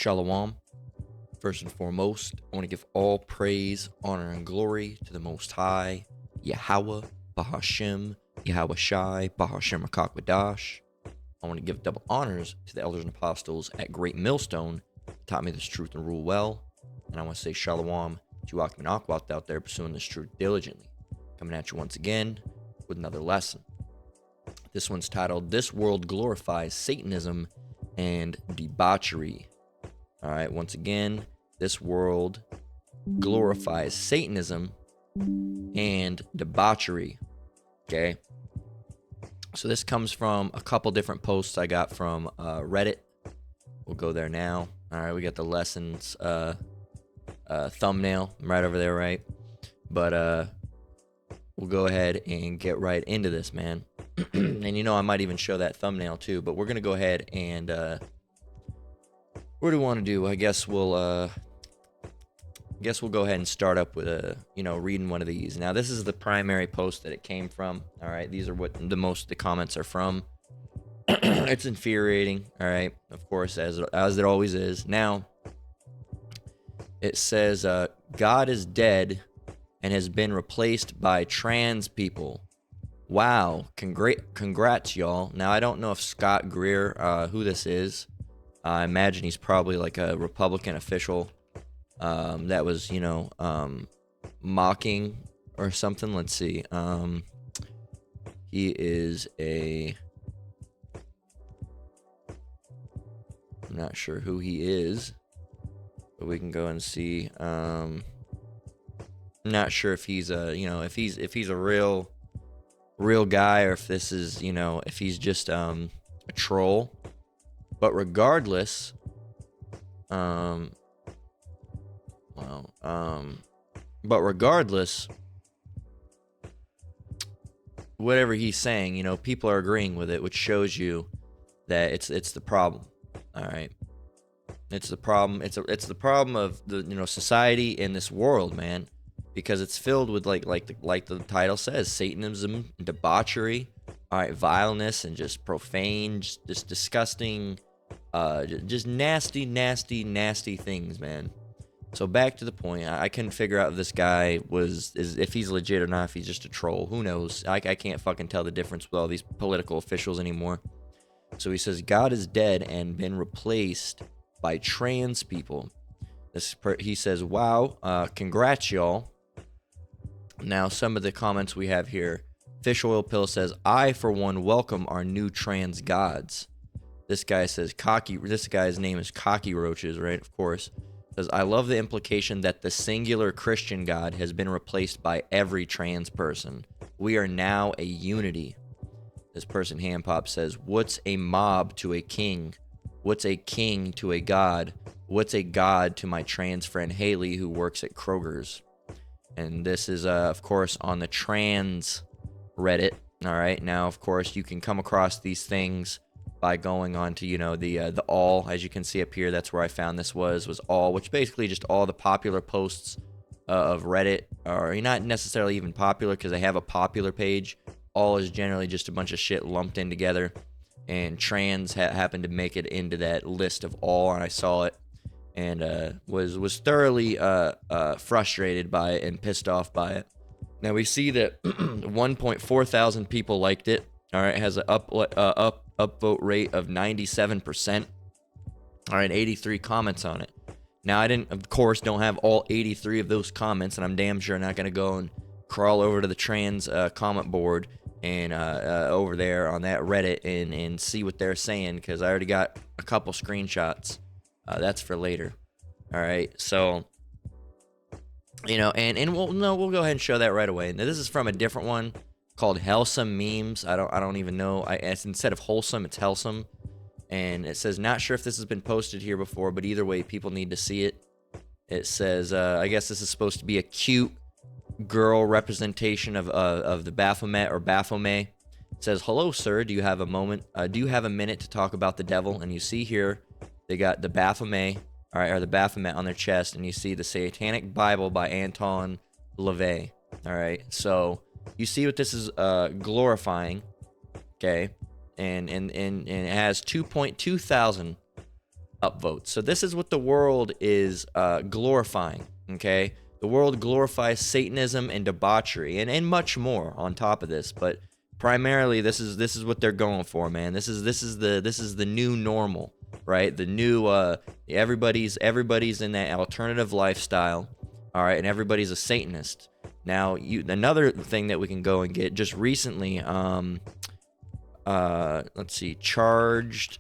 Shalom. First and foremost, I want to give all praise, honor, and glory to the Most High, Yahweh, Bahashem, Yahweh Shai, Bahashem Rakakwadash. I want to give double honors to the elders and apostles at Great Millstone who taught me this truth and rule well. And I want to say Shalom to Akhman Akwat out there pursuing this truth diligently. Coming at you once again with another lesson. This one's titled, This World Glorifies Satanism and Debauchery. All right, once again, this world glorifies Satanism and debauchery. Okay. So this comes from a couple different posts I got from Reddit. We'll go there now. All right, we got the lessons thumbnail right over there, right? But we'll go ahead and get right into this, man. And you know, I might even show that thumbnail too, but we're gonna go ahead and what do we want to do? I guess we'll go ahead and start up with reading one of these. Now, this is the primary post that it came from. All right, these are what the comments are from. It's infuriating. All right, of course, as it always is. Now, it says God is dead and has been replaced by trans people. Wow, congrats, y'all. Now, I don't know if Scott Greer, who this is. I imagine he's probably like a Republican official that was, mocking or something. Let's see. He is I'm not sure who he is, but we can go and see. Not sure if he's if he's a real guy, or if this is, if he's just a troll. But regardless, whatever he's saying, people are agreeing with it, which shows you that it's the problem. All right, it's the problem. It's the problem of the society in this world, man, because it's filled with like the title says, Satanism, debauchery, all right, vileness, and just profane, just disgusting. Just nasty things, man. So back to the point. I couldn't figure out if this guy if he's legit or not, if he's just a troll. Who knows? I can't fucking tell the difference with all these political officials anymore. So he says, God is dead and been replaced by trans people. He says, wow, congrats, y'all. Now, some of the comments we have here. Fish Oil Pill says, I, for one, welcome our new trans gods. This guy says this guy's name is Cocky Roaches, right? Of course. Says, I love the implication that the singular Christian God has been replaced by every trans person. We are now a unity. This person, Hand Pop, says, what's a mob to a king? What's a king to a god? What's a god to my trans friend Haley, who works at Kroger's? And this is, of course, on the trans Reddit. All right. Now, of course, you can come across these things by going on to, the all, as you can see up here. That's where I found this was all, which basically just all the popular posts of Reddit are not necessarily even popular because they have a popular page. All is generally just a bunch of shit lumped in together, and trans happened to make it into that list of all, and I saw it and was thoroughly frustrated by it and pissed off by it. Now we see that 1.4 thousand people liked it. All right, it has an upvote rate of 97%. All right, 83 comments on it. Now, I don't have all 83 of those comments, and I'm damn sure not going to go and crawl over to the trans comment board and over there on that Reddit and see what they're saying, because I already got a couple screenshots. That's for later. All right, so, and we'll go ahead and show that right away. Now, this is from a different one called Hellsome Memes. I don't even know. It's instead of wholesome, it's Hellsome. And it says, not sure if this has been posted here before, but either way, people need to see it. It says, I guess this is supposed to be a cute girl representation of the Baphomet or Baphomet. It says, hello, sir. Do you have a moment? Do you have a minute to talk about the devil? And you see here, they got the Baphomet, all right, or the Baphomet on their chest, and you see the Satanic Bible by Anton LaVey. All right, so you see what this is glorifying, okay? And it has 2.2 thousand upvotes. So this is what the world is glorifying, okay? The world glorifies Satanism and debauchery and much more on top of this, but primarily this is what they're going for, man. This is the new normal, right? The new everybody's in that alternative lifestyle, all right, and everybody's a Satanist. Now, another thing that we can go and get just recently, let's see, charged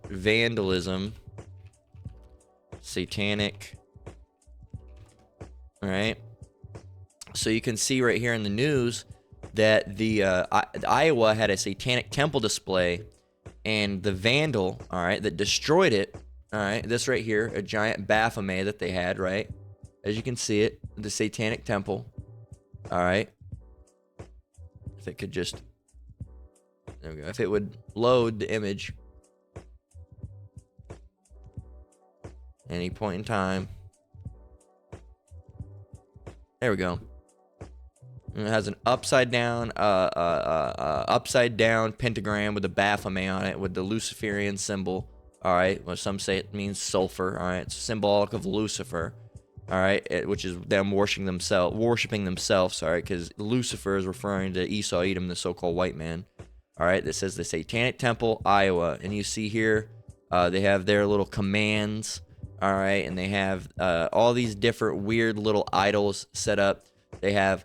vandalism, satanic, all right? So you can see right here in the news that the Iowa had a satanic temple display, and the vandal, all right, that destroyed it, all right, this right here, a giant Baphomet that they had, right? As you can see it, the satanic temple, all right? If it could just, there we go, if it would load the image any point in time. There we go. And it has an upside down pentagram with a Baphomet on it with the Luciferian symbol. All right, well, some say it means sulfur. All right, it's symbolic of Lucifer. All right, which is them worshiping themselves. Sorry, because Lucifer is referring to Esau, Edom, the so-called white man. All right, this says the Satanic Temple, Iowa, and you see here they have their little commands. All right, and they have all these different weird little idols set up. They have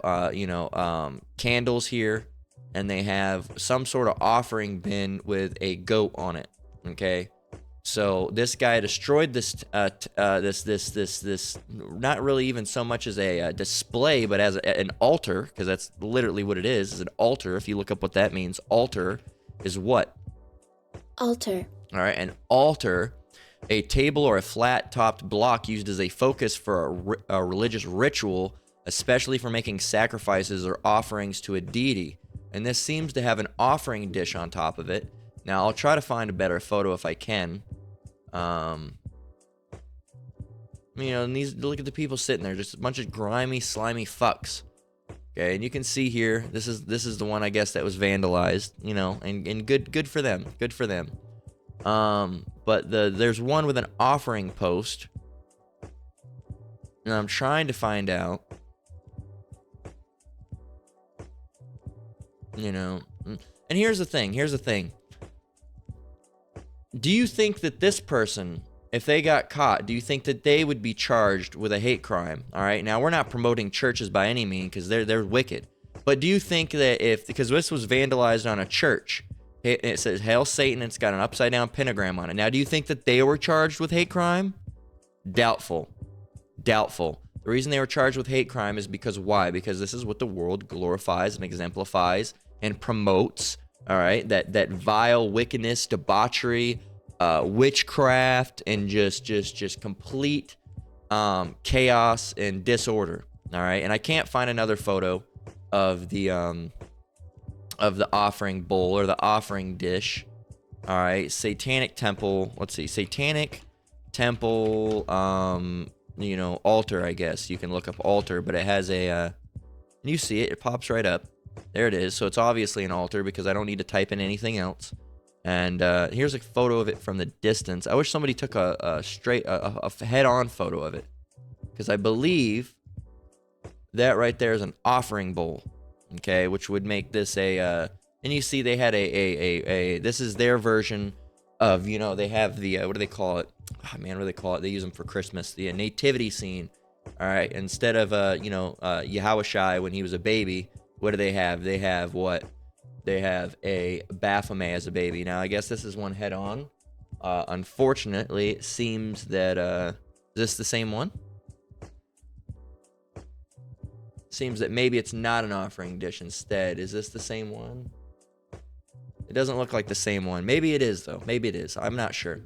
candles here, and they have some sort of offering bin with a goat on it. Okay, so this guy destroyed this not really even so much as a display, but as an altar, because that's literally what it is an altar. If you look up what that means, altar is what? Altar. All right, an altar, a table or a flat-topped block used as a focus for a religious ritual, especially for making sacrifices or offerings to a deity. And this seems to have an offering dish on top of it. Now, I'll try to find a better photo if I can. And look at the people sitting there, just a bunch of grimy, slimy fucks. Okay, and you can see here, this is the one, I guess, that was vandalized, and good for them. Good for them. But there's one with an offering post, and I'm trying to find out, and here's the thing. Do you think that this person, if they got caught, do you think that they would be charged with a hate crime? All right, now we're not promoting churches by any means, because they're wicked, but do you think that because this was vandalized on a church, it says Hail Satan, it's got an upside down pentagram on it. Now, do you think that they were charged with hate crime? Doubtful. The reason they were charged with hate crime is because why? Because this is what the world glorifies and exemplifies and promotes, all right? That vile wickedness, debauchery, witchcraft, and just complete chaos and disorder, all right? And I can't find another photo of the offering bowl or the offering dish. All right, Satanic Temple. Let's see, Satanic Temple. Altar. I guess you can look up altar, but it has and you see it. It pops right up. There it is. So it's obviously an altar because I don't need to type in anything else. And here's a photo of it from the distance. I wish somebody took a head-on photo of it, because I believe that right there is an offering bowl. Okay, which would make this and you see they had this is their version of, they have the, what do they call it? Oh, man, what do they call it? They use them for Christmas, the nativity scene. All right, instead of, Yahushua when he was a baby, what do they have? They have what? They have a Baphomet as a baby. Now, I guess this is one head-on. Unfortunately, it seems that, is this the same one? Seems that maybe it's not an offering dish instead. Is this the same one? It doesn't look like the same one. Maybe it is, though. Maybe it is. I'm not sure.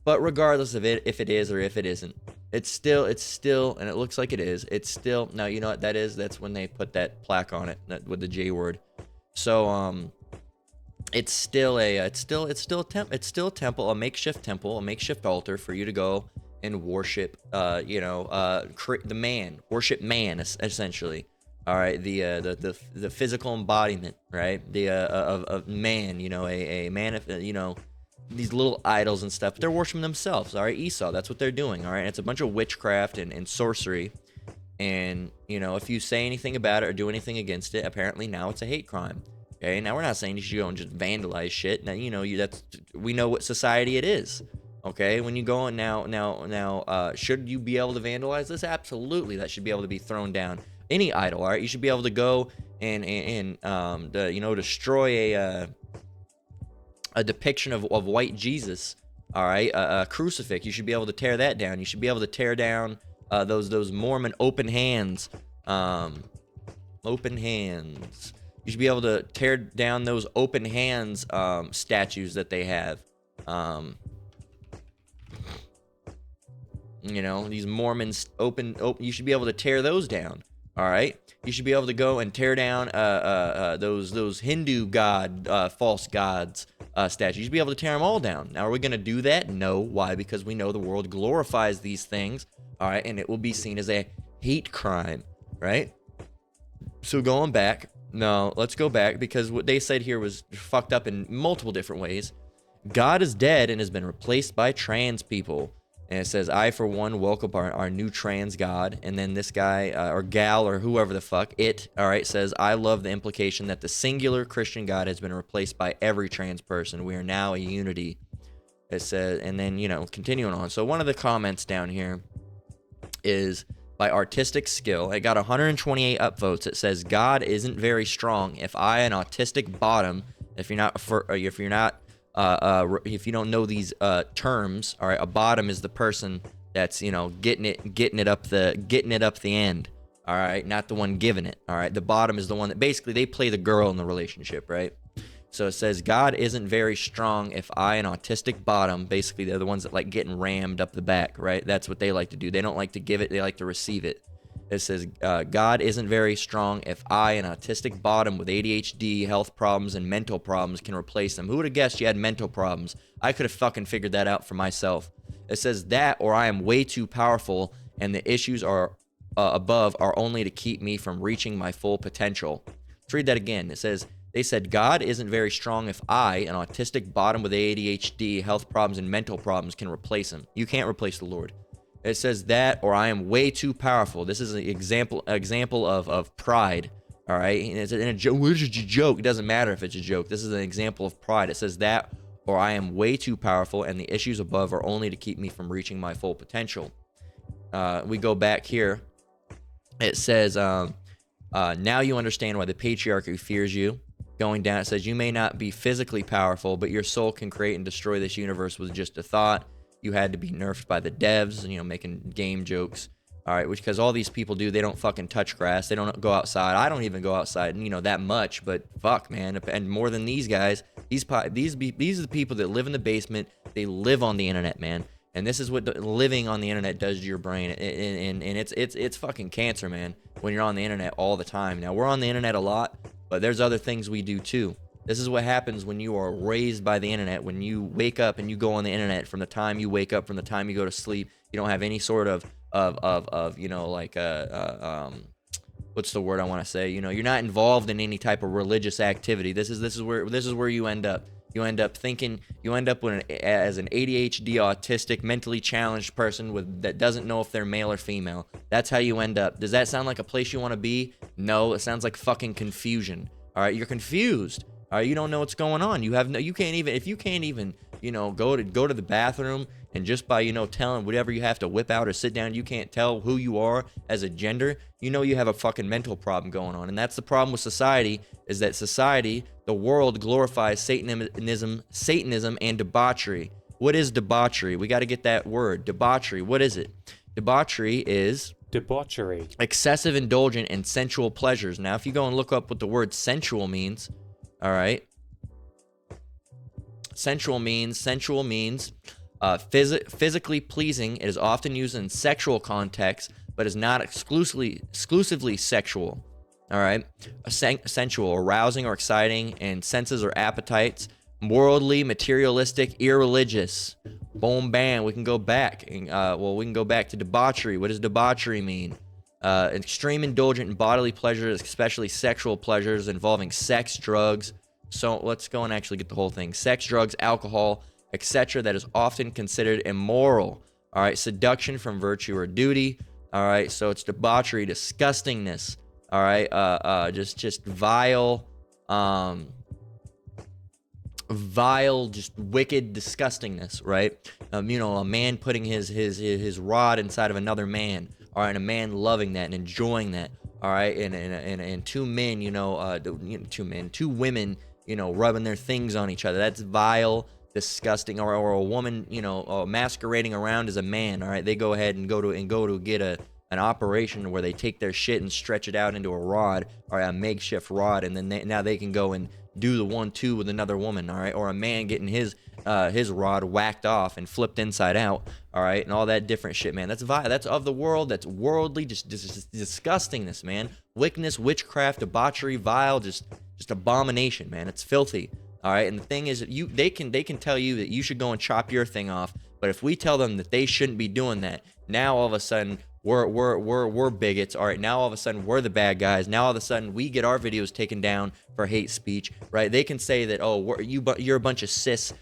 But regardless of it, if it is or if it isn't, it's still, and it looks like it is. It's still, now you know what that is? That's when they put that plaque on it with the J word. So, it's still a temple, a makeshift temple, a makeshift altar for you to go and worship, the man, worship man, essentially. All right, the physical embodiment, right? Of man, a man, these little idols and stuff. They're worshiping themselves, all right? Esau, that's what they're doing, all right? And it's a bunch of witchcraft and sorcery. And, you know, if you say anything about it or do anything against it, apparently now it's a hate crime. Okay, now we're not saying you should go and just vandalize shit. Now, you know, we know what society it is. Okay, when you go and now, should you be able to vandalize this? Absolutely, that should be able to be thrown down. Any idol, all right? You should be able to go and destroy a depiction of white Jesus, all right? A crucifix. You should be able to tear that down. You should be able to tear down those Mormon open hands. Open hands. You should be able to tear down those open hands statues that they have. You know, these Mormons open. You should be able to tear those down. All right. You should be able to go and tear down those Hindu false gods statues. You should be able to tear them all down. Now, are we going to do that? No. Why? Because we know the world glorifies these things. All right, and it will be seen as a hate crime, right? So going back. No, let's go back, because what they said here was fucked up in multiple different ways. God is dead and has been replaced by trans people. And it says, I, for one, welcome our new trans God. And then this guy, or gal, or whoever the fuck, all right, says, I love the implication that the singular Christian God has been replaced by every trans person. We are now a unity. It says, and then, you know, continuing on. So one of the comments down here is, by artistic skill, it got 128 upvotes. It says, God isn't very strong. If I, an autistic bottom, if you don't know these terms, all right, a bottom is the person that's, you know, getting it up the end, all right, not the one giving it, all right. The bottom is the one that basically they play the girl in the relationship, right? So it says, God isn't very strong if I, an autistic bottom, basically they're the ones that like getting rammed up the back, right? That's what they like to do. They don't like to give it, they like to receive it. It says, God isn't very strong if I, an autistic bottom with ADHD, health problems, and mental problems, can replace them. Who would have guessed you had mental problems? I could have fucking figured that out for myself. It says that, or I am way too powerful, and the issues are above are only to keep me from reaching my full potential. Let's read that again. It says, they said, God isn't very strong if I, an autistic bottom with ADHD, health problems, and mental problems, can replace him. You can't replace the Lord. It says that, or I am way too powerful. This is an example of pride. All right, and it's in a joke. What is a joke? It doesn't matter if it's a joke. This is an example of pride. It says that, or I am way too powerful, and the issues above are only to keep me from reaching my full potential. We go back here. It says, now you understand why the patriarchy fears you. Going down, it says, you may not be physically powerful, but your soul can create and destroy this universe with just a thought. You had to be nerfed by the devs, and, you know, making game jokes. All right, which, because all these people do, they don't fucking touch grass. They don't go outside. I don't even go outside, you know, that much. But fuck, man, and more than these guys, these are the people that live in the basement. They live on the internet, man. And this is what living on the internet does to your brain. And it's fucking cancer, man, when you're on the internet all the time. Now, we're on the internet a lot, but there's other things we do too. This is what happens when you are raised by the internet. When you wake up and you go on the internet, from the time you wake up, from the time you go to sleep, you don't have any sort of you know, like what's the word I want to say? You know, you're not involved in any type of religious activity. This is where you end up. You end up as an ADHD, autistic, mentally challenged person that doesn't know if they're male or female. That's how you end up. Does that sound like a place you want to be? No, it sounds like fucking confusion. All right, you're confused. All right, you don't know what's going on. You can't even, you know, go to the bathroom, and just by, you know, telling whatever you have to whip out or sit down, you can't tell who you are as a gender. You know, you have a fucking mental problem going on. And that's the problem with society, is that society, the world, glorifies Satanism, and debauchery. What is debauchery? We got to get that word. Debauchery. What is it? Debauchery is debauchery, excessive, indulgent, and sensual pleasures. Now, if you go and look up what the word sensual means, all right, sensual means physically pleasing. It is often used in sexual context, but is not exclusively sexual. All right, sensual, arousing or exciting, and senses or appetites. Worldly, materialistic, irreligious. Boom, bam. We can go back. We can go back to debauchery. What does debauchery mean? Extreme indulgent in bodily pleasures, especially sexual pleasures involving sex, drugs. So let's go and actually get the whole thing. Sex, drugs, alcohol, etc., that is often considered immoral. All right, seduction from virtue or duty. All right, so it's debauchery, disgustingness. All right, just vile, just wicked disgustingness, right? A man putting his rod inside of another man, all right, and a man loving that and enjoying that, all right, and two men, two women, rubbing their things on each other. That's vile, disgusting. Or a woman, masquerading around as a man, all right. They go ahead and go to get an operation where they take their shit and stretch it out into a rod, or a makeshift rod, and then now they can go and do the 1-2 with another woman, all right, or a man getting his rod whacked off and flipped inside out, all right, and all that different shit, man. That's vile. That's of the world. That's worldly. Just disgustingness, man. Wickedness, witchcraft, debauchery, vile, just abomination, man. It's filthy, all right. And the thing is, they can tell you that you should go and chop your thing off, but if we tell them that they shouldn't be doing that, now all of a sudden we're bigots. All right, now all of a sudden we're the bad guys. Now all of a sudden we get our videos taken down for hate speech, right? They can say that, oh, you're a bunch of cis,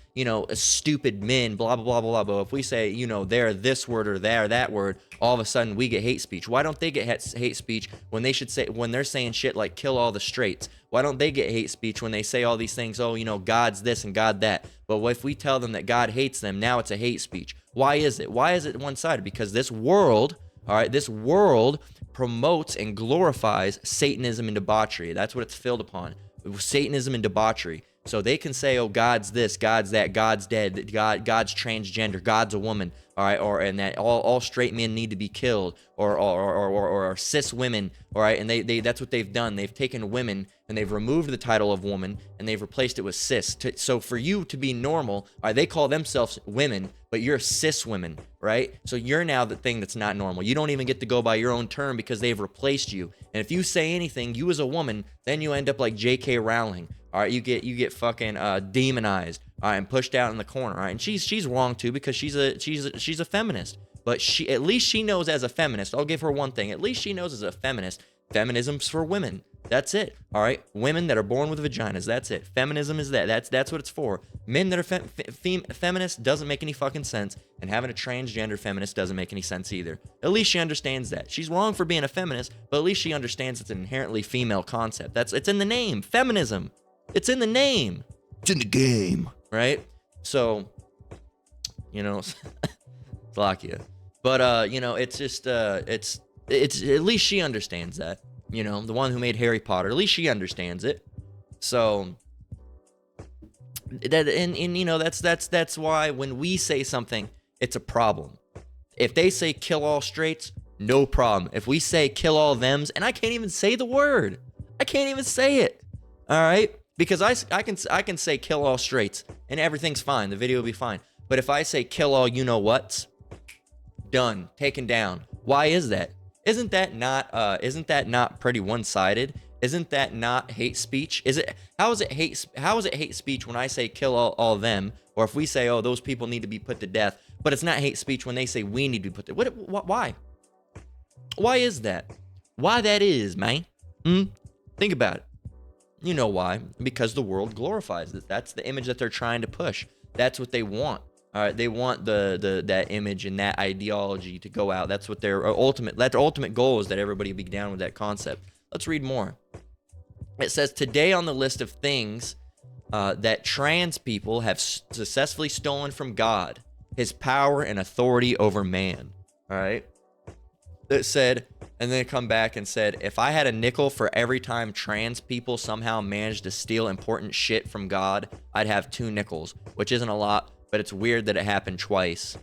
stupid men, blah blah blah blah blah. But if we say, they're this word or they're that word, all of a sudden we get hate speech. Why don't they get hate speech when they're saying shit like kill all the straights? Why don't they get hate speech when they say all these things? Oh, God's this and God that. But if we tell them that God hates them, now it's a hate speech. Why is it? Why is it one-sided? Because this world, all right, this world promotes and glorifies Satanism and debauchery. That's what it's filled upon. Satanism and debauchery. So they can say, oh, God's this, God's that, God's dead, God's transgender, God's a woman, all right, and that all straight men need to be killed, or cis women, all right, and they that's what they've done. They've taken women and they've removed the title of woman and they've replaced it with cis. So for you to be normal, all right, they call themselves women, but you're cis women, right? So you're now the thing that's not normal. You don't even get to go by your own term because they've replaced you. And if you say anything, you as a woman, then you end up like J.K. Rowling. All right, you get fucking demonized, all right, and pushed out in the corner, all right. And she's wrong too because she's a feminist. But at least she knows as a feminist. I'll give her one thing. At least she knows as a feminist, feminism's for women. That's it. All right, women that are born with vaginas. That's it. Feminism is that. That's what it's for. Men that are feminists doesn't make any fucking sense, and having a transgender feminist doesn't make any sense either. At least she understands that. She's wrong for being a feminist, but at least she understands it's an inherently female concept. It's in the name. Feminism. It's in the name. It's in the game, right? So, Slovakia. But it's just it's at least she understands that. The one who made Harry Potter, at least she understands it. So that's why when we say something, it's a problem. If they say kill all straights, no problem. If we say kill all thems, and I can't even say the word. I can't even say it. All right? Because I can say kill all straights and everything's fine. The video will be fine. But if I say kill all you-know-whats, done, taken down. Why is that? Isn't that not pretty one-sided? Isn't that not hate speech? How is it hate speech when I say kill all them, or if we say, oh, those people need to be put to death, but it's not hate speech when they say we need to be put to death? Why? Why is that? Why that is, man? Think about it. You know why? Because the world glorifies it. That's the image that they're trying to push. That's what they want. All right, they want that image and that ideology to go out. That's what their ultimate goal is, that everybody be down with that concept. Let's read more. It says, today on the list of things that trans people have successfully stolen from God, his power and authority over man. All right. It said, and then it come back and said, if I had a nickel for every time trans people somehow managed to steal important shit from God, I'd have 2 nickels, which isn't a lot, but it's weird that it happened twice.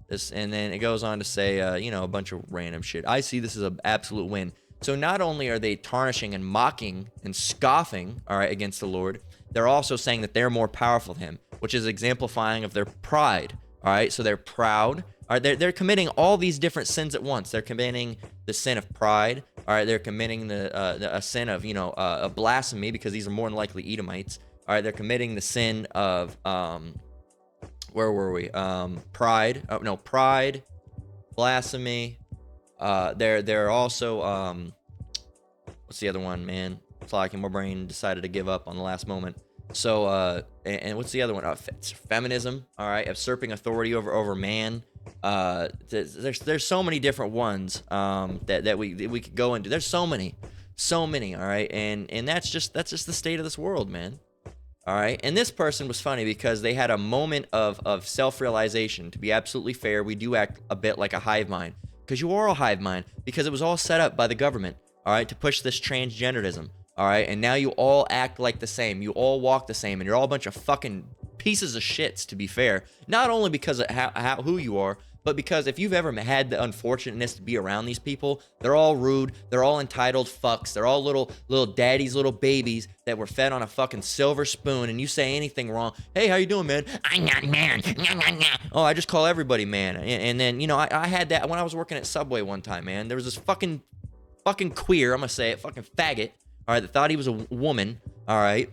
And then it goes on to say, a bunch of random shit. I see this as an absolute win. So not only are they tarnishing and mocking and scoffing, all right, against the Lord, they're also saying that they're more powerful than him, which is exemplifying of their pride. All right, so they're proud. All right, they're committing all these different sins at once. They're committing the sin of pride. All right, they're committing a sin of a blasphemy, because these are more than likely Edomites. All right, they're committing the sin of where were we? Pride. Oh no, pride, blasphemy. They're also what's the other one, man? It's like my brain decided to give up on the last moment. So, and what's the other one? It's feminism. All right, usurping authority over man. There's so many different ones that we could go into. There's so many. All right, and that's just the state of this world, man. All right, and this person was funny because they had a moment of self-realization. To be absolutely fair, we do act a bit like a hive mind, because you are a hive mind, because it was all set up by the government, all right, to push this transgenderism, all right, and now you all act like the same, you all walk the same, and you're all a bunch of fucking pieces of shits, to be fair, not only because of who you are, but because if you've ever had the unfortunateness to be around these people, they're all rude, they're all entitled fucks, they're all little daddies, little babies that were fed on a fucking silver spoon, and you say anything wrong, hey, how you doing, man? I'm not man. Oh, I just call everybody man. And then, you know, I had that when I was working at Subway one time, man. There was this fucking queer, I'm gonna say it, fucking faggot, all right, that thought he was a woman, all right?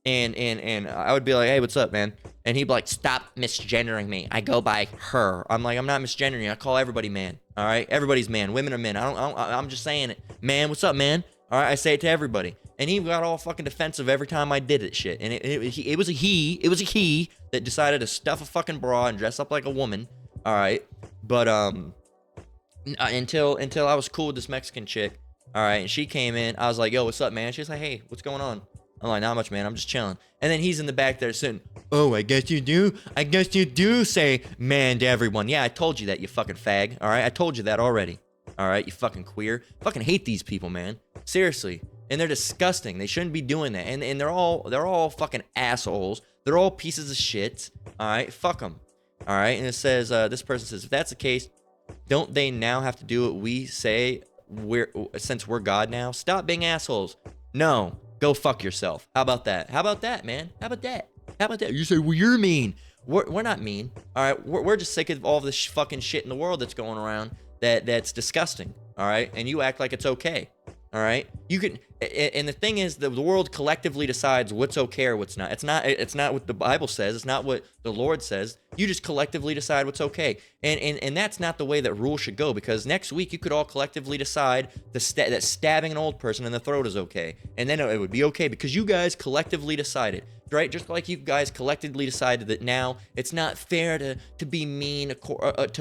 And I would be like, hey, what's up, man? And he'd be like, stop misgendering me. I go by her. I'm like, I'm not misgendering you. I call everybody man. All right, everybody's man. Women are men. I'm just saying it. Man, what's up, man? All right, I say it to everybody. And he got all fucking defensive every time I did it, shit. And it was a he that decided to stuff a fucking bra and dress up like a woman. All right, but until I was cool with this Mexican chick. All right, and she came in. I was like, yo, what's up, man? She's like, hey, what's going on? I'm like, not much, man. I'm just chilling. And then he's in the back there sitting, oh, I guess you do say man to everyone. Yeah, I told you that, you fucking fag. All right, I told you that already. All right, you fucking queer. Fucking hate these people, man. Seriously. And they're disgusting. They shouldn't be doing that. And they're all fucking assholes. They're all pieces of shit. All right, fuck them. All right, and it says, this person says, if that's the case, don't they now have to do what we say since we're God now? Stop being assholes. No. Go fuck yourself. How about that? How about that, man? How about that? You say, well, you're mean. We're not mean. All right, we're just sick of all this fucking shit in the world that's going around that's disgusting. All right, and you act like it's okay. All right, you can. And the thing is, the world collectively decides what's okay or what's not. It's not what the Bible says. It's not what the Lord says. You just collectively decide what's okay. And that's not the way that rules should go, because next week you could all collectively decide that stabbing an old person in the throat is okay. And then it would be okay because you guys collectively decided, right? Just like you guys collectively decided that now it's not fair to be mean to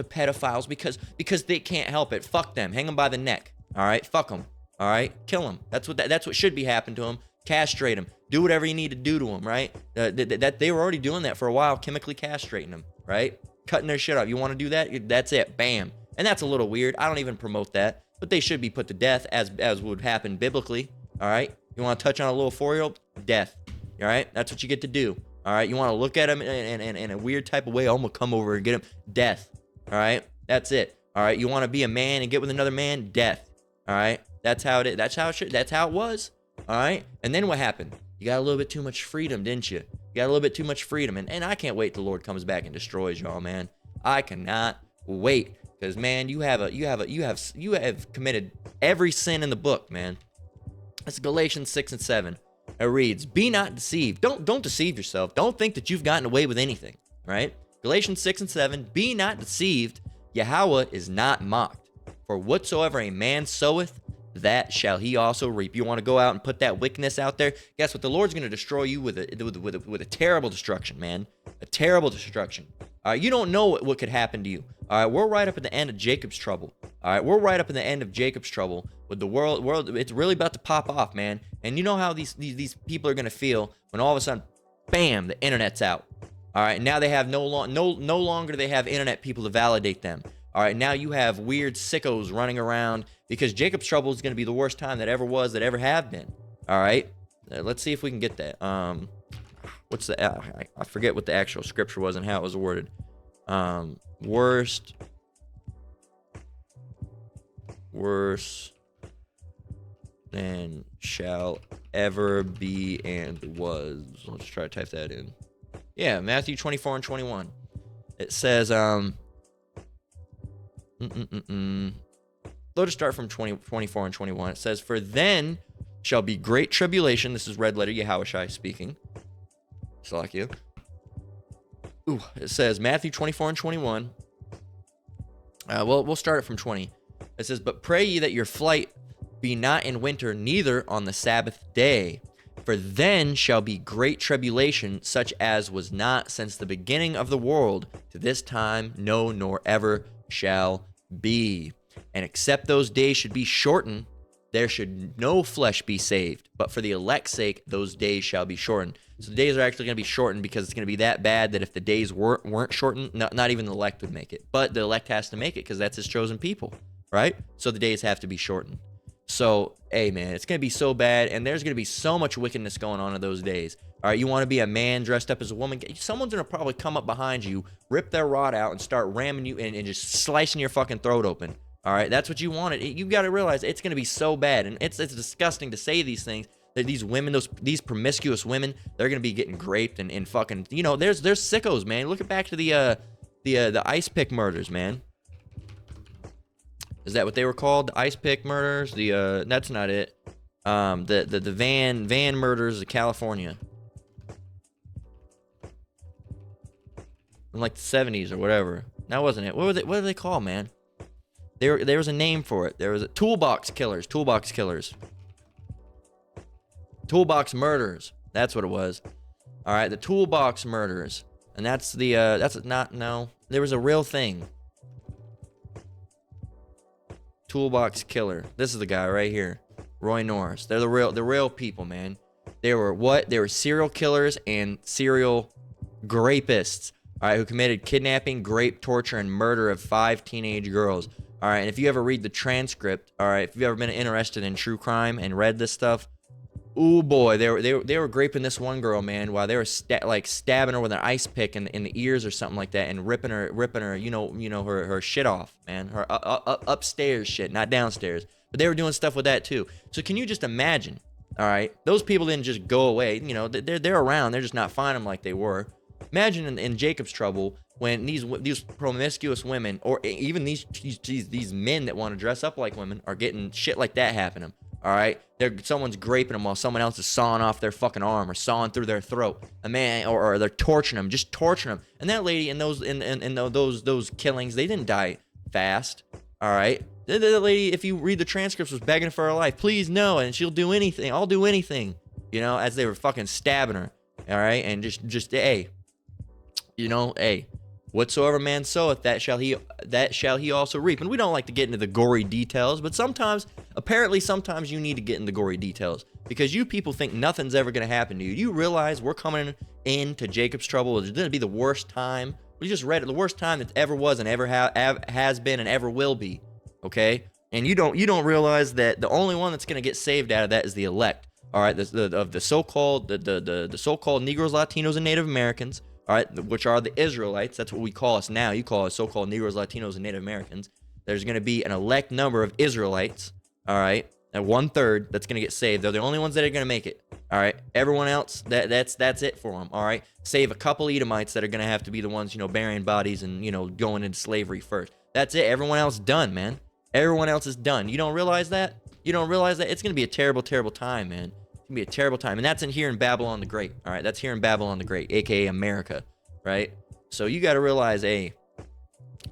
pedophiles because they can't help it. Fuck them. Hang them by the neck. All right? Fuck them. All right, kill him. That's what should be happening to him. Castrate him. Do whatever you need to do to him, right? That they were already doing that for a while, chemically castrating them, right? Cutting their shit off. You want to do that? That's it. Bam. And that's a little weird. I don't even promote that, but they should be put to death as would happen biblically. All right. You want to touch on a little 4-year-old? Death. All right. That's what you get to do. All right. You want to look at him in a weird type of way? I'm gonna come over and get him. Death. All right. That's it. All right. You want to be a man and get with another man? Death. All right. That's how it is. That's how it was. All right. And then what happened? You got a little bit too much freedom, didn't you? You got a little bit too much freedom. And I can't wait till the Lord comes back and destroys y'all, man. I cannot wait. Because, man, you have committed every sin in the book, man. It's Galatians 6 and 7. It reads, be not deceived. Don't deceive yourself. Don't think that you've gotten away with anything. Right? Galatians 6 and 7. Be not deceived. Yahweh is not mocked. For whatsoever a man soweth, that shall he also reap. You want to go out and put that wickedness out there? Guess what? The Lord's going to destroy you with a terrible destruction, man. A terrible destruction. All right, you don't know what could happen to you. All right, we're right up at the end of Jacob's trouble. All right, we're right up in the end of Jacob's trouble with the world. It's really about to pop off, man. And you know how these people are going to feel when all of a sudden, bam, the internet's out. All right, now they have no longer they have internet people to validate them. All right, now you have weird sickos running around because Jacob's trouble is going to be the worst time that ever have been. All right, let's see if we can get that. What's the? I forget what the actual scripture was and how it was worded. Worst than shall ever be and was. Let's try to type that in. Yeah, Matthew 24 and 21. It says, Let's start from 24 and 21. It says, for then shall be great tribulation. This is red letter Yahushai speaking. Salakia. Ooh, it says Matthew 24 and 21. Well, we'll start it from 20. It says, but pray ye that your flight be not in winter, neither on the Sabbath day. For then shall be great tribulation, such as was not since the beginning of the world to this time, no, nor ever shall be. And except those days should be shortened, there should no flesh be saved. But for the elect's sake, those days shall be shortened. So the days are actually going to be shortened because it's going to be that bad that if the days weren't shortened, not even the elect would make it. But the elect has to make it because that's his chosen people, right? So the days have to be shortened. So, hey, man, it's going to be so bad, and there's going to be so much wickedness going on in those days. All right, you want to be a man dressed up as a woman? Someone's going to probably come up behind you, rip their rod out, and start ramming you in and just slicing your fucking throat open. All right, that's what you wanted. You got to realize it's going to be so bad, and it's disgusting to say these things. That these women, these promiscuous women, they're going to be getting raped and fucking, you know, there's sickos, man. Look back to the ice pick murders, man. Is that what they were called? The ice pick murders? That's not it. The van murders of California. In like the 70s or whatever. That wasn't it. What were they called, man? There was a name for it. There was toolbox killers. Toolbox murders. That's what it was. All right, the toolbox murders. And that's no. There was a real thing. Toolbox killer. This is the guy right here. Roy Norris. They're the real people, man. They were what? They were serial killers and serial grapists. All right, who committed kidnapping, grape, torture, and murder of 5 teenage girls. All right, and if you ever read the transcript, all right, if you've ever been interested in true crime and read this stuff, ooh boy, they were graping this one girl, man, while they were stabbing her with an ice pick in the ears or something like that, and ripping her, you know her shit off, man, her upstairs shit, not downstairs. But they were doing stuff with that too. So can you just imagine? All right, those people didn't just go away. You know, they're around. They're just not finding them like they were. Imagine in Jacob's trouble when these promiscuous women, or even these men that want to dress up like women, are getting shit like that happen to them. All right, someone's graping them while someone else is sawing off their fucking arm or sawing through their throat. A man, or they're torturing them, just torturing them. And that lady in those killings, they didn't die fast. All right, the lady, if you read the transcripts, was begging for her life. Please no, and she'll do anything. I'll do anything. You know, as they were fucking stabbing her. All right, and just hey, you know, hey. Whatsoever man soweth, that shall he also reap. And we don't like to get into the gory details, but sometimes you need to get in the gory details because you people think nothing's ever going to happen to you. You realize we're coming into Jacob's trouble. It's going to be the worst time. We just read it, the worst time that ever was and ever has been and ever will be. Okay, and you don't realize that the only one that's going to get saved out of that is the elect. All right, the so-called Negroes, Latinos, and Native Americans. All right, which are the Israelites. That's what we call us now. You call us so-called Negroes, Latinos, and Native Americans. There's going to be an elect number of Israelites, all right, and 1/3 that's going to get saved. They're the only ones that are going to make it, all right? Everyone else, that's it for them, all right? Save a couple Edomites that are going to have to be the ones, you know, burying bodies and, you know, going into slavery first. That's it. Everyone else done, man. Everyone else is done. You don't realize that? You don't realize that? It's going to be a terrible, terrible time, man. It's going to be a terrible time. And that's here in Babylon the Great. All right. That's here in Babylon the Great, a.k.a. America. Right. So you got to realize, hey,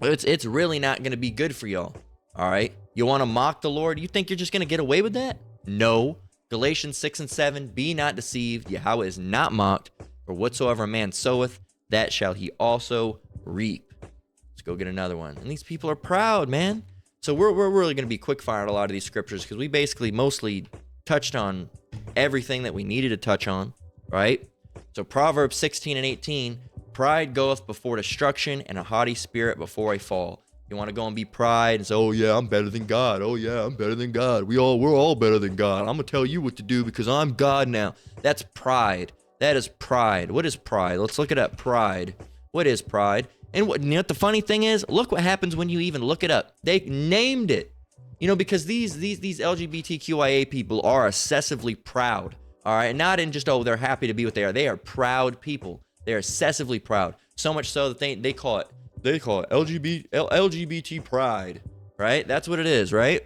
it's really not going to be good for y'all. All right. You want to mock the Lord? You think you're just going to get away with that? No. Galatians 6:7. Be not deceived. Yahweh is not mocked. For whatsoever a man soweth, that shall he also reap. Let's go get another one. And these people are proud, man. So we're really going to be quick fire at a lot of these scriptures because we basically mostly touched on everything that we needed to touch on, right? So Proverbs 16:18, pride goeth before destruction, and a haughty spirit before a fall. You want to go and be pride and say, oh yeah, I'm better than God. Oh yeah, I'm better than God. We're all better than God. I'm gonna tell you what to do because I'm God now. That's pride. That is pride. What is pride? Let's look it up. Pride. What is pride? And you know what the funny thing is? Look what happens when you even look it up. They named it. You know, because these LGBTQIA people are excessively proud. All right, not in just, oh, they're happy to be what they are. They are proud people. They're excessively proud. So much so that they call it LGBT pride, right? That's what it is, right?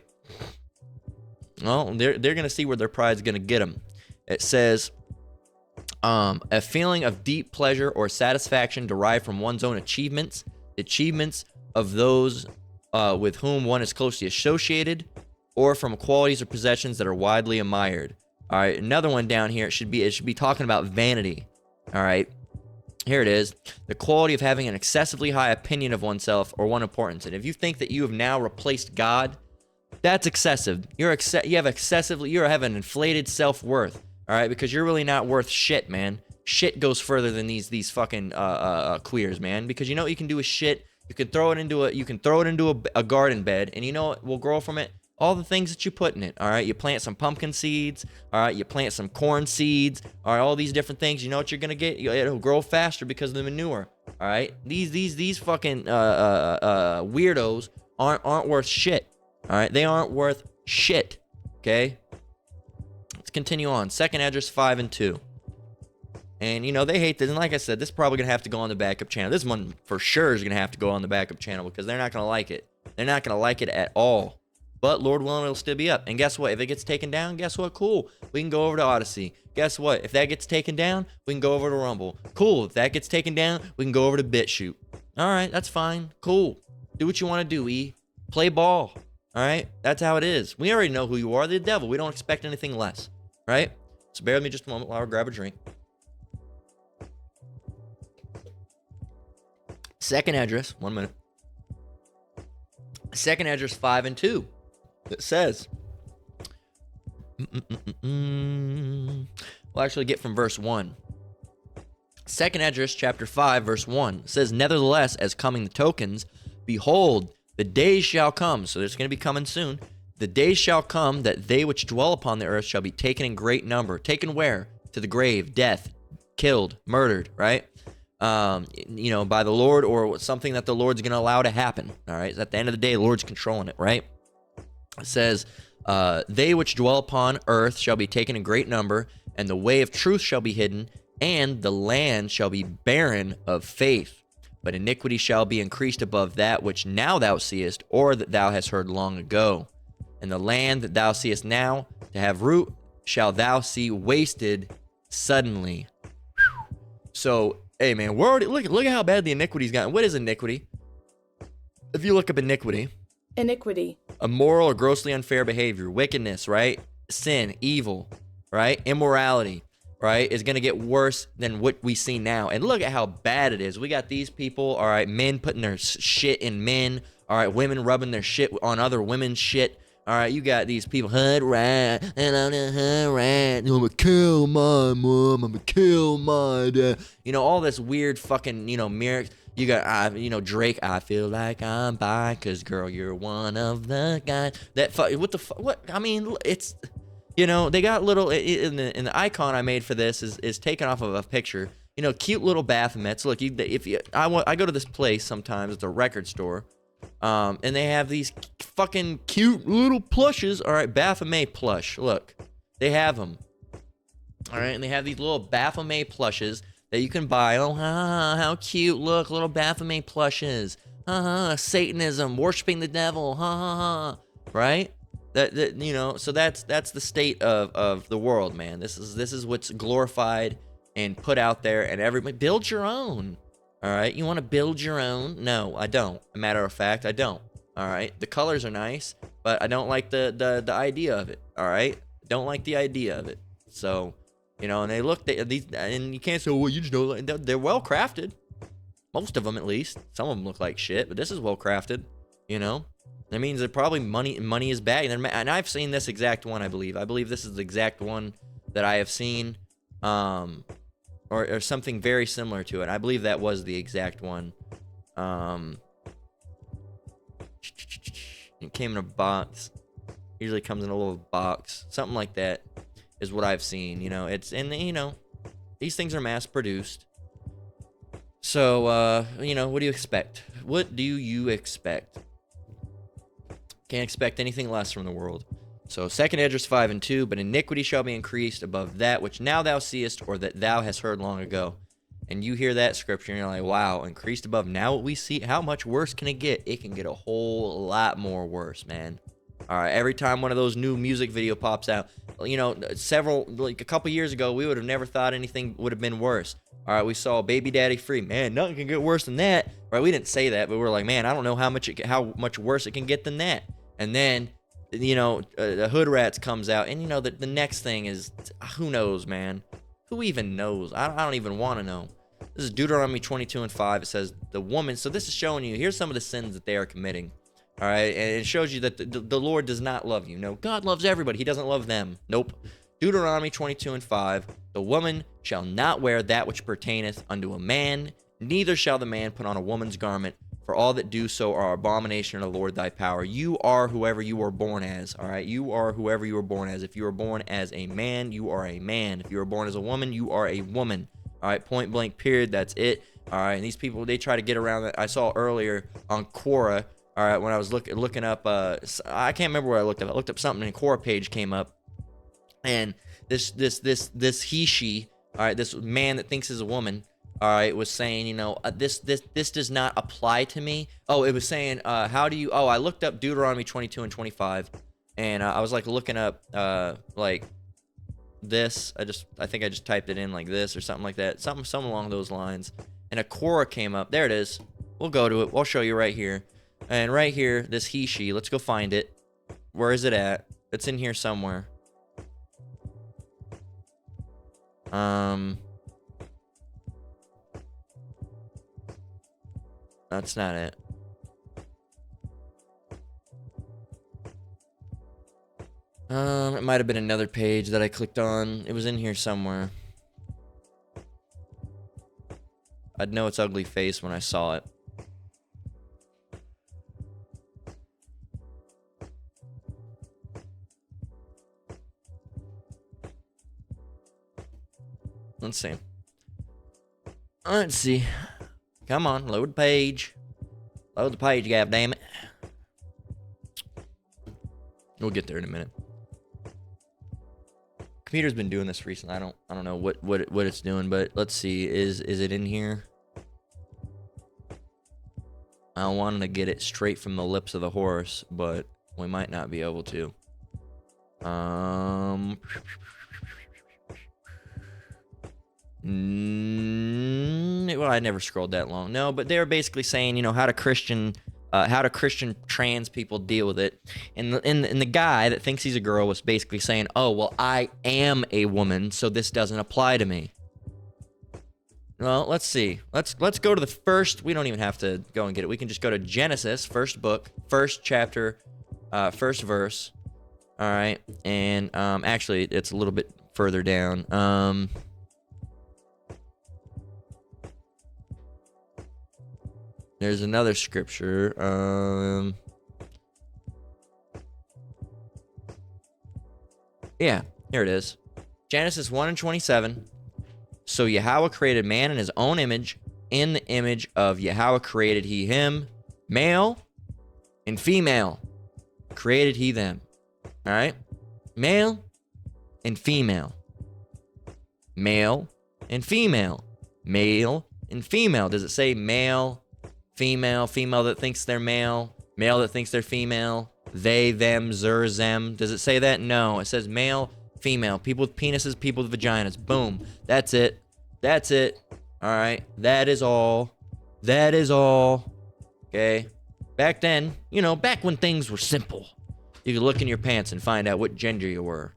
Well, they're gonna see where their pride's gonna get them. It says, a feeling of deep pleasure or satisfaction derived from one's own achievements, of those with whom one is closely associated, or from qualities or possessions that are widely admired. All right, another one down here. It should be talking about vanity. All right, here it is. The quality of having an excessively high opinion of oneself or one importance. And if you think that you have now replaced God, that's excessive. You have an inflated self-worth. All right, because you're really not worth shit, man. Shit goes further than these fucking queers, man. Because you know what you can do with shit? You can throw it into a garden bed, and you know what will grow from it? All the things that you put in it. All right, you plant some pumpkin seeds. All right, you plant some corn seeds. All right, all these different things. You know what you're gonna get? It'll grow faster because of the manure. All right, these fucking weirdos aren't worth shit. All right, they aren't worth shit. Okay, let's continue on. Second address 5 and 2. And, you know, they hate this. And like I said, this is probably going to have to go on the backup channel. This one for sure is going to have to go on the backup channel because they're not going to like it. They're not going to like it at all. But Lord willing, it'll still be up. And guess what? If it gets taken down, guess what? Cool. We can go over to Odyssey. Guess what? If that gets taken down, we can go over to Rumble. Cool. If that gets taken down, we can go over to BitChute. All right. That's fine. Cool. Do what you want to do, E. Play ball. All right. That's how it is. We already know who you are. The devil. We don't expect anything less. Right? So bear with me just a moment while I grab a drink. Second address, 1 minute. Second address 5 and 2. It says, we'll actually get from verse 1. Second address, chapter 5, verse 1. It says, nevertheless, as coming the tokens, behold, the days shall come. So it's going to be coming soon. The days shall come that they which dwell upon the earth shall be taken in great number. Taken where? To the grave, death, killed, murdered, right? You know, by the Lord or something that the Lord's going to allow to happen. All right. At the end of the day, the Lord's controlling it, right? It says, they which dwell upon earth shall be taken in great number, and the way of truth shall be hidden, and the land shall be barren of faith. But iniquity shall be increased above that which now thou seest, or that thou hast heard long ago. And the land that thou seest now to have root shall thou see wasted suddenly. Whew. So, hey man, we're already look at how bad the iniquity's gotten. What is iniquity? If you look up iniquity, immoral or grossly unfair behavior, wickedness, right? Sin, evil, right? Immorality, right? Is gonna get worse than what we see now. And look at how bad it is. We got these people, all right, men putting their shit in men, all right, women rubbing their shit on other women's shit. All right, you got these people, hood rat, and I'm the hood rat. I'm gonna kill my mom. I'm gonna kill my dad. You know, all this weird fucking, you know, lyrics. You got, you know, Drake. I feel like I'm bi, 'cause girl, you're one of the guys. That what the fuck? What? I mean, it's, you know, they got little in the icon I made for this is taken off of a picture. You know, cute little Baphomets. Look, I go to this place sometimes. It's a record store. And they have these fucking cute little plushes. All right, Baphomet plush. Look, they have them. All right, and they have these little Baphomet plushes that you can buy. Oh, how cute! Look, little Baphomet plushes. Satanism, worshiping the devil. Right? That you know. So that's the state of the world, man. This is what's glorified and put out there, and everybody build your own. All right, you want to build your own? No, I don't. A matter of fact, I don't. All right, the colors are nice, but I don't like the idea of it. All right, don't like the idea of it. So, you know, and they look these, and you can't say, well, you just know they're well crafted. Most of them, at least. Some of them look like shit, but this is well crafted. You know, that means that probably money is bad. And I've seen this exact one. I believe this is the exact one that I have seen. Or something very similar to it. I believe that was the exact one. It came in a box. Usually comes in a little box. Something like that is what I've seen. You know, you know, these things are mass produced. So, you know, what do you expect? What do you expect? Can't expect anything less from the world. So, second address 5 and 2, but iniquity shall be increased above that which now thou seest, or that thou hast heard long ago. And you hear that scripture, and you're like, wow, increased above now what we see. How much worse can it get? It can get a whole lot more worse, man. All right, every time one of those new music video pops out, you know, a couple years ago, we would have never thought anything would have been worse. All right, we saw Baby Daddy Free. Man, nothing can get worse than that. Right? We didn't say that, but we were like, man, I don't know how much worse it can get than that. And then the hood rats comes out, and the next thing is, who knows, man? Who even knows? I don't even want to know. This is Deuteronomy 22:5. It says the woman. So this is showing you, here's some of the sins that they are committing. All right, and it shows you that the Lord does not love you. No, God loves everybody. He doesn't love them. Nope. Deuteronomy 22:5. The woman shall not wear that which pertaineth unto a man, neither shall the man put on a woman's garment. For all that do so are abomination of the Lord thy power. You are whoever you were born as, all right? You are whoever you were born as. If you were born as a man, you are a man. If you were born as a woman, you are a woman, all right? Point blank, period. That's it, all right? And these people, they try to get around that. I saw earlier on Quora, all right, when I was looking up, I can't remember what I looked up. I looked up something, and Quora page came up, and this he, she, all right, this man that thinks is a woman, all right, was saying, this does not apply to me. Oh, it was saying, I looked up Deuteronomy 22:25, and I was like looking up like this. I think I just typed it in like this or something like that, something along those lines, and a Quora came up. There it is. We'll go to it. We'll show you right here, and right here, this he, she. Let's go find it. Where is it at? It's in here somewhere. That's not it. It might have been another page that I clicked on. It was in here somewhere. I'd know its ugly face when I saw it. Let's see. Let's see. Come on, load the page. Load the page, goddammit. We'll get there in a minute. Computer's been doing this recently. I don't know what it's doing, but let's see. Is it in here? I wanted to get it straight from the lips of the horse, but we might not be able to. Well, I never scrolled that long. No, but they were basically saying, how do Christian trans people deal with it? And the guy that thinks he's a girl was basically saying, oh, well, I am a woman, so this doesn't apply to me. Well, let's see. Let's go to the first. We don't even have to go and get it. We can just go to Genesis, first book, first chapter, first verse. All right, and actually, it's a little bit further down. There's another scripture. Yeah, here it is. Genesis 1:27. So Yahweh created man in his own image. In the image of Yahweh created he him. Male and female created he them. All right? Male and female. Male and female. Male and female. Does it say male? Female that thinks they're male that thinks they're female, they, them, zer, them. Does it say that? No, it says male, female, people with penises, people with vaginas. Boom. That's it. All right. That is all. Okay. Back then, back when things were simple, you could look in your pants and find out what gender you were.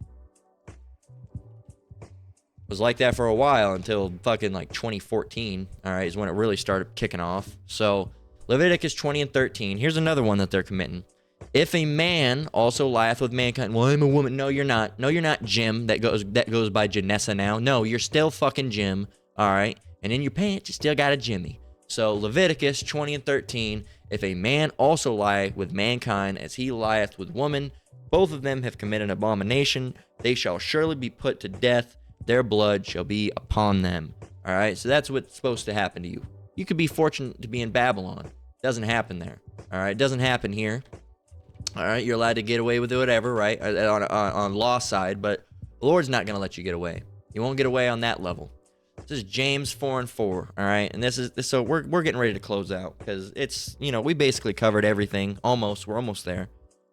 Was like that for a while until fucking like 2014, all right, is when it really started kicking off. So Leviticus 20:13, here's another one that they're committing. If a man also lieth with mankind, well, I'm a woman. No, you're not. No, you're not Jim that goes by Janessa now. No, you're still fucking Jim, all right? And in your pants, you still got a Jimmy. So Leviticus 20:13, if a man also lie with mankind as he lieth with woman, both of them have committed an abomination. They shall surely be put to death. Their blood shall be upon them. All right, so that's what's supposed to happen to you. You could be fortunate to be in Babylon. Doesn't happen there. All right, doesn't happen here. All right, you're allowed to get away with it, whatever, right? On law side, but the Lord's not going to let you get away. You won't get away on that level. This is James 4:4. All right, and so we're getting ready to close out because it's we basically covered everything almost. We're almost there,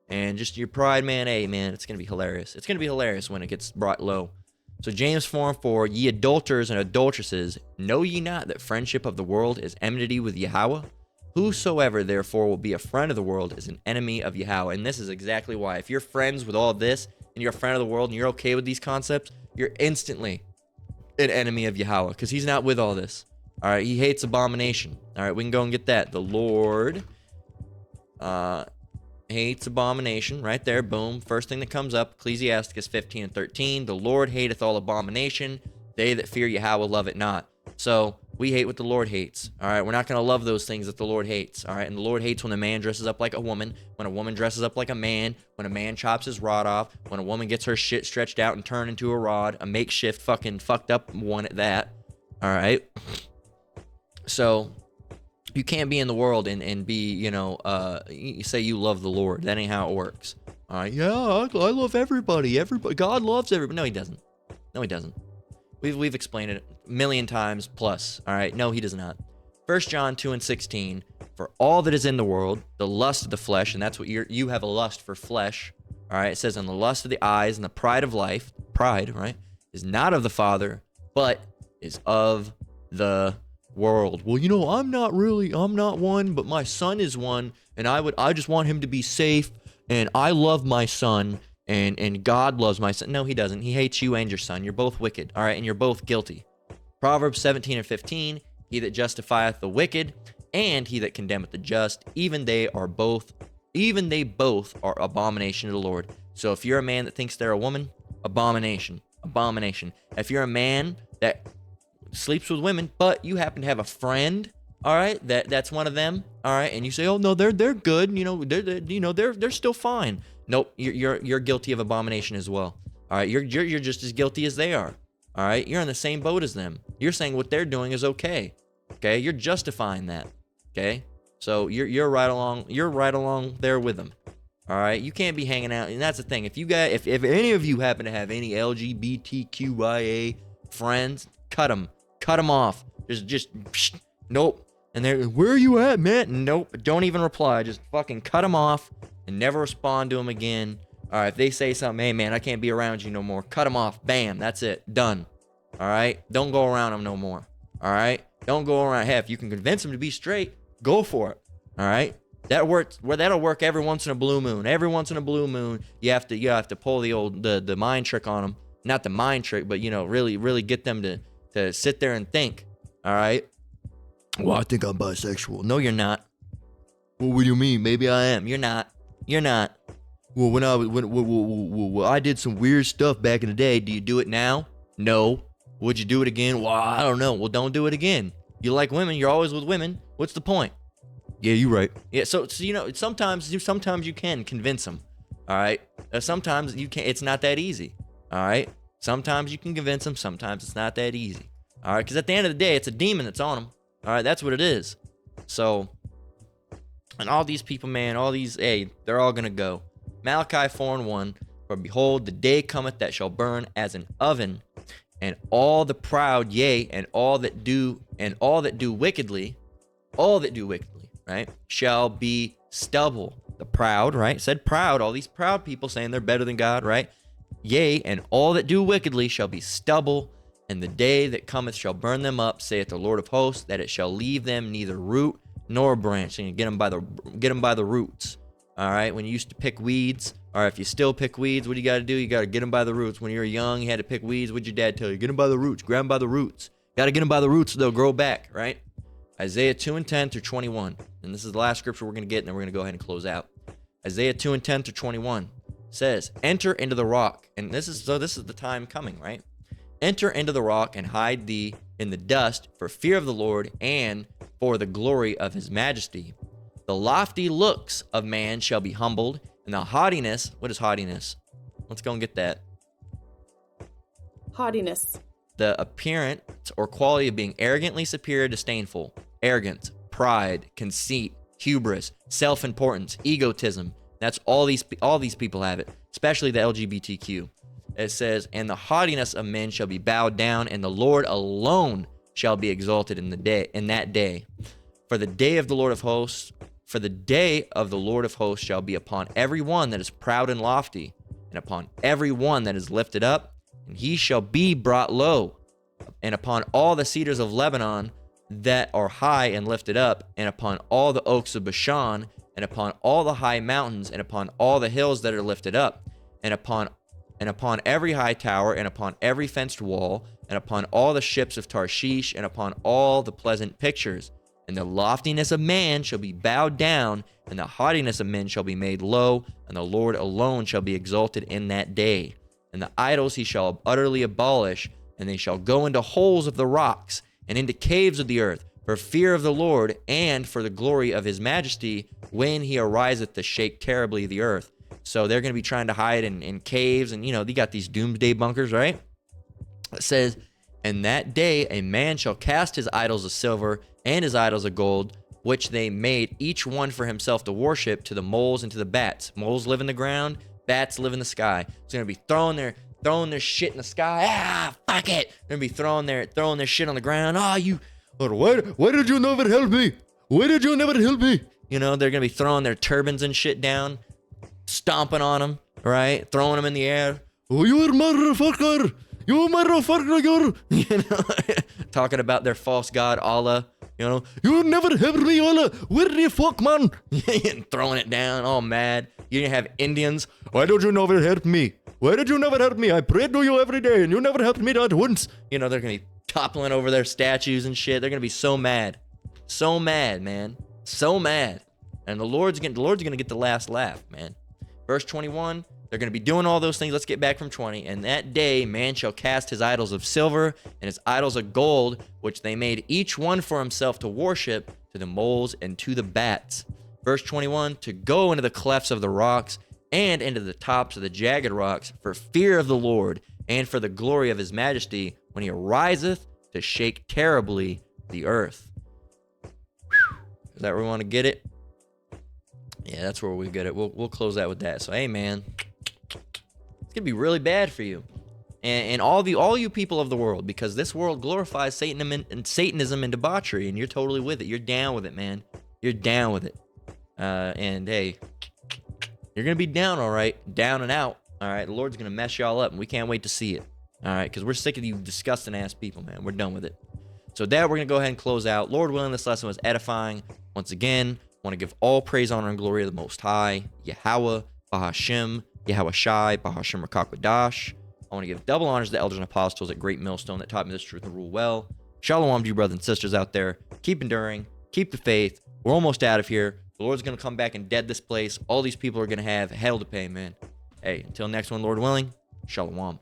and just your pride, man. Hey, man, it's gonna be hilarious. It's gonna be hilarious when it gets brought low. So James 4:4, ye adulterers and adulteresses, know ye not that friendship of the world is enmity with Yahweh? Whosoever therefore will be a friend of the world is an enemy of Yahweh. And this is exactly why. If you're friends with all this and you're a friend of the world and you're okay with these concepts, you're instantly an enemy of Yahweh, because he's not with all this. All right, he hates abomination. All right, we can go and get that. The Lord hates abomination. Right there, boom. First thing that comes up, Ecclesiasticus 15 and 13. The Lord hateth all abomination. They that fear Yahweh love it not. So we hate what the Lord hates. All right, we're not going to love those things that the Lord hates. All right, and the Lord hates when a man dresses up like a woman, when a woman dresses up like a man, when a man chops his rod off, when a woman gets her shit stretched out and turned into a rod, a makeshift fucking fucked up one at that. All right. So you can't be in the world and be, you say you love the Lord. That ain't how it works. All right. Yeah, I love everybody. Everybody. God loves everybody. No, he doesn't. No, he doesn't. We've explained it a million times plus. All right. No, he does not. 1 John 2 and 16. For all that is in the world, the lust of the flesh, and that's what you have a lust for flesh. All right. It says, and the lust of the eyes and the pride of life, pride, right, is not of the Father, but is of the world. Well, I'm not one, but my son is one, and I just want him to be safe, and I love my son, and God loves my son. No, he doesn't. He hates you and your son. You're both wicked, all right, and you're both guilty. Proverbs 17 and 15, he that justifieth the wicked, and he that condemneth the just, even they both are abomination to the Lord. So if you're a man that thinks they're a woman, abomination. If you're a man that sleeps with women, but you happen to have a friend, all right, that's one of them, all right, and you say, oh no, they're good, they're still fine. Nope, you're guilty of abomination as well. All right, you're just as guilty as they are. All right, you're in the same boat as them. You're saying what they're doing is okay. Okay, you're justifying that. Okay, so you're right along there with them. All right, you can't be hanging out, and that's the thing. If any of you happen to have any LGBTQIA friends, cut them off. Just nope. And they're, where are you at, man? Nope. Don't even reply. Just fucking cut them off and never respond to them again. All right, if they say something, hey man, I can't be around you no more, cut them off. Bam, that's it. Done. All right, don't go around them no more. All right, don't go around. Hey, if you can convince them to be straight, go for it. All right. That'll work every once in a blue moon. Every once in a blue moon, you have to pull the mind trick on them. Not the mind trick, but really get them to sit there and think. All right. Well, I think I'm bisexual. No, you're not. Well, what do you mean? Maybe I am. You're not. Well, when I did some weird stuff back in the day, do you do it now? No. Would you do it again? Well, I don't know. Well, don't do it again. You like women. You're always with women. What's the point? Yeah, you're right. Yeah, so sometimes you can convince them. All right. Sometimes you can't. It's not that easy. All right. Sometimes you can convince them. Sometimes it's not that easy. All right. Because at the end of the day, it's a demon that's on them. All right. That's what it is. So, and all these people, man, they're all gonna go. Malachi 4 and 1. For behold, the day cometh that shall burn as an oven, and all the proud, yea, and all that do wickedly, right, shall be stubble. The proud, right? Said proud. All these proud people saying they're better than God, right? Yea, and all that do wickedly shall be stubble, and the day that cometh shall burn them up, saith the Lord of hosts, that it shall leave them neither root nor branch. And you get them by the roots. All right. When you used to pick weeds, or if you still pick weeds, what do you got to do? You got to get them by the roots. When you were young, you had to pick weeds. What'd your dad tell you? Get them by the roots. Grab them by the roots. Got to get them by the roots so they'll grow back, right? Isaiah 2 and 10 through 21. And this is the last scripture we're going to get, and then we're going to go ahead and close out. Isaiah 2 and 10 through 21 says, enter into the rock. And this is the time coming, right? Enter into the rock and hide thee in the dust for fear of the Lord and for the glory of his majesty. The lofty looks of man shall be humbled, and the haughtiness, what is haughtiness? Let's go and get that. Haughtiness. The appearance or quality of being arrogantly superior, disdainful, arrogance, pride, conceit, hubris, self-importance, egotism. That's all these people have it, especially the LGBTQ. It says, and the haughtiness of men shall be bowed down, and the Lord alone shall be exalted in that day. For the day of the Lord of hosts shall be upon every one that is proud and lofty, and upon every one that is lifted up, and he shall be brought low. And upon all the cedars of Lebanon, that are high and lifted up, and upon all the oaks of Bashan, and upon all the high mountains, and upon all the hills that are lifted up, and upon every high tower, and upon every fenced wall, and upon all the ships of Tarshish, and upon all the pleasant pictures. And the loftiness of man shall be bowed down, and the haughtiness of men shall be made low, and the Lord alone shall be exalted in that day. And the idols he shall utterly abolish, and they shall go into holes of the rocks, and into caves of the earth, for fear of the Lord, and for the glory of his majesty, when he ariseth to shake terribly the earth. So they're going to be trying to hide in caves, and they got these doomsday bunkers, right? It says, "And that day a man shall cast his idols of silver and his idols of gold, which they made each one for himself to worship, to the moles and to the bats." Moles live in the ground, bats live in the sky. So they're going to be throwing their shit in the sky. Fuck it. They're going to be throwing their shit on the ground. Why did you never help me? Why did you never help me? They're going to be throwing their turbans and shit down, stomping on them, right? Throwing them in the air. Oh, you motherfucker. You motherfucker. Talking about their false god, Allah. You never helped me, Allah. Where the fuck, man? Throwing it down, all mad. You're going to have Indians. Why don't you never help me? Why did you never help me? I prayed to you every day, and you never helped me not once. They're going to be toppling over their statues and shit. They're going to be so mad. So mad, man. So mad. And the Lord's going to get the last laugh, man. Verse 21, they're going to be doing all those things. Let's get back from 20. "And that day man shall cast his idols of silver and his idols of gold, which they made each one for himself to worship, to the moles and to the bats." Verse 21, "To go into the clefts of the rocks and into the tops of the jagged rocks, for fear of the Lord and for the glory of his majesty, when he ariseth to shake terribly the earth." Is that where we want to get it? Yeah, that's where we get it. We'll close out with that. So, hey, man, it's gonna be really bad for you, and all you people of the world, because this world glorifies Satanism and debauchery, and you're totally with it. You're down with it, man. You're down with it. And hey, you're gonna be down, all right, down and out. All right, the Lord's gonna mess y'all up, and we can't wait to see it. All right, because we're sick of you disgusting ass people, man. We're done with it. So, Dad, we're gonna go ahead and close out. Lord willing, this lesson was edifying. Once again, I want to give all praise, honor, and glory to the Most High, Yahweh, Bahashem, Yahweh Shai, Bahashem Rakakwadash. I want to give double honors to the elders and apostles at Great Millstone that taught me this truth and rule well. Shalom to you, brothers and sisters out there. Keep enduring. Keep the faith. We're almost out of here. The Lord's going to come back and dead this place. All these people are going to have hell to pay, man. Hey, until next one, Lord willing, Shalom.